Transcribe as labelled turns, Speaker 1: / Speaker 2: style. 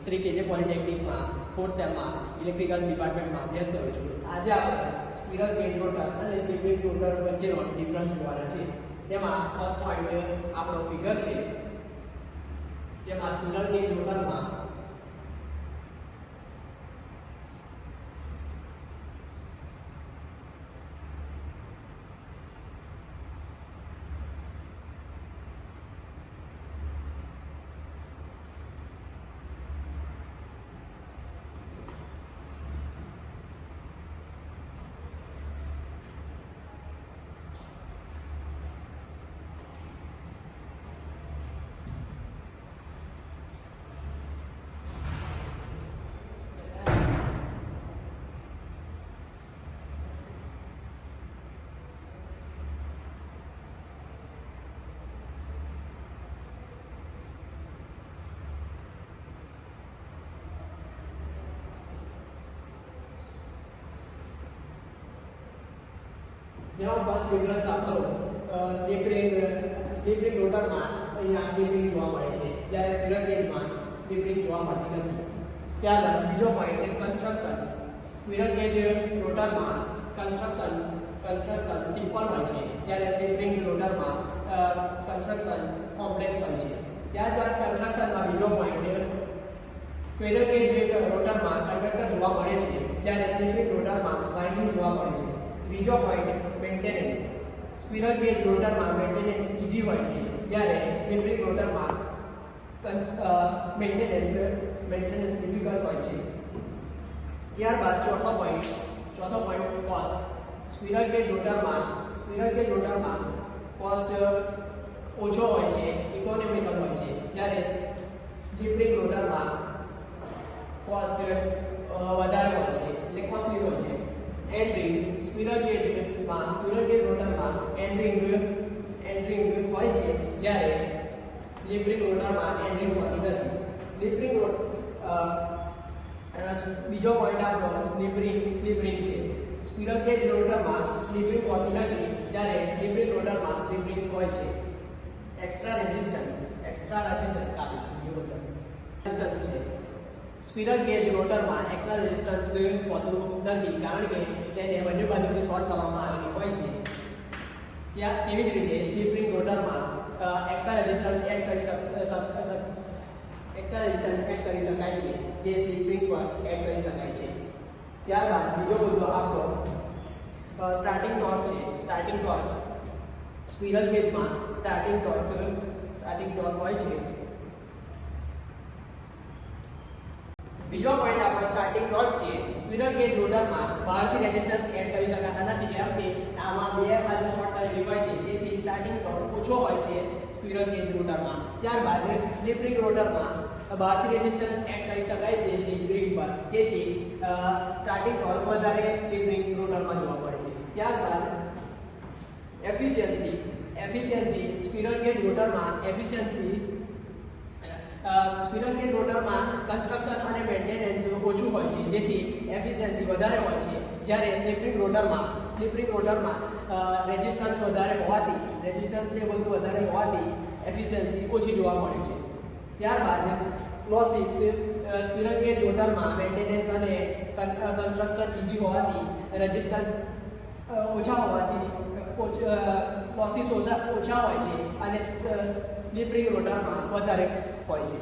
Speaker 1: શ્રી કેજે પોલિટેકનિકમાં 4th સેમમાં electrical ડિપાર્ટમેન્ટમાં અભ્યાસ કરું છું. આજે આપણે સ્પિરલ ગેજ રોટર અને સ્લિપ રિંગ રોટર વચ્ચેનો ડિફરન્સ જોવાના છે. તેમાં ફર્સ્ટ પોઈન્ટ આપણો ફિગર છે, જેમાં સ્પિરલ ગેજ રોટરમાં જેમાં ફર્સ્ટ ડિફરન્સ આપણો સ્લિપ રિંગ રોટરમાં અહીંયા સ્લિપ રિંગ જોવા મળે છે, જ્યારે સ્પિરલ ગેજમાં સ્લિપ રિંગ જોવા મળતી નથી. ત્યારબાદ બીજો પોઈન્ટ કન્સ્ટ્રક્શન. સ્પિરલ ગેજ રોટરમાં કન્સ્ટ્રક્શન સિમ્પલ હોય છે, જ્યારે સ્લિપ રિંગ રોટરમાં કન્સ્ટ્રક્શન કોમ્પ્લેક્સ હોય છે. ત્યારબાદ કન્સ્ટ્રક્શનમાં બીજો પોઈન્ટ સ્પિરલ ગેજ રોટરમાં કંડક્ટર જોવા મળે છે, જ્યારે સ્લિપ રિંગ રોટરમાં વાઇન્ડિંગ જોવા મળે છે. ત્રીજો પોઈન્ટ મેન્ટેનન્સ. સ્પિરલ ગેજ રોટરમાં મેન્ટેનન્સ ઈઝી હોય છે, જ્યારે સ્લિપ રિંગ રોટરમાં મેન્ટેનન્સ ડિફિકલ્ટ હોય છે. ત્યારબાદ ચોથો પોઈન્ટ કોસ્ટ. સ્પિરલ ગેજ રોટરમાં કોસ્ટ ઓછો હોય છે, ઇકોનોમિકલ હોય છે, જ્યારે સ્લિપ રિંગ રોટરમાં કોસ્ટ વધારે હોય છે, એટલે કોસ્ટલી હોય છે. એન્ડરિંગ. સ્પિરલ ગેજ રોટરમાં એન્ડરિંગ હોય છે, જ્યારે સ્લિપ રિંગ રોટરમાં એન્ડરિંગ હોતી નથી. બીજો પોઈન્ટ આપણો સ્લિપ રિંગ છે. સ્પિરલ ગેજ રોટરમાં સ્લિપ રિંગ હોતી નથી, જ્યારે સ્લિપ રિંગ રોટરમાં સ્લિપ રિંગ હોય છે. એક્સ્ટ્રા રેઝિસ્ટન્સ કાપલા રેઝિસ્ટન્સ છે. સ્પિરલ ગેજ રોટરમાં એક્સ્ટ્રા રેઝિસ્ટન્સ હોતું નથી, કારણ કે તેને બંને બાજુથી શોર્ટ કરવામાં આવેલી હોય છે. તેવી જ રીતે સ્લિપ રિંગ રોટરમાં એક્સ્ટ્રા રેઝિસ્ટન્સ એડ કરી શકાય છે, જે સ્લિપ રિંગ પર એડ કરી શકાય છે. ત્યારબાદ બીજો મુદ્દો આપણો સ્ટાર્ટિંગ ટોર્ક છે. સ્પિરલ ગેજમાં સ્ટાર્ટિંગ ટોર્ક હોય છે. બીજો પોઈન્ટ આપણો સ્ટાર્ટિંગ ટોર્ક છે. સ્પિરલ ગેજ રોટરમાં બહારથી રેઝિસ્ટન્સ એડ કરી શકાતા નથી, કેમ કે આમાં બે બાજુ શોર્ટ કરેલી હોય છે, તેથી સ્ટાર્ટિંગ ટોર્ક ઓછો હોય છે સ્પિરલ ગેજ રોટરમાં. ત્યારબાદ સ્લિપ રિંગ રોટરમાં બહારથી રેઝિસ્ટન્સ એડ કરી શકાય છે સ્લિપ રિંગ પર, તેથી સ્ટાર્ટિંગ ટોર્ક વધારે સ્લિપ રિંગ રોટરમાં જોવા મળે છે. ત્યારબાદ એફિશિયન્સી. સ્પિરલ ગેજ રોટરમાં કન્સ્ટ્રક્શન અને મેન્ટેનન્સ ઓછું હોય છે, જેથી એફિશિયન્સી વધારે હોય છે, જ્યારે સ્લિપ રિંગ રોટરમાં રેઝિસ્ટન્સ વધારે હોવાથી એફિશિયન્સી ઓછી જોવા મળે છે. ત્યારબાદ લોસીસ. સ્પિરલ ગેજ રોટરમાં મેન્ટેનન્સ અને કન્સ્ટ્રક્શન ઈઝી હોવાથી રેઝિસ્ટન્સ ઓછા હોવાથી લોસીસ ઓછા હોય છે, અને સ્લિપ રિંગ રોટરમાં વધારે હોય છે.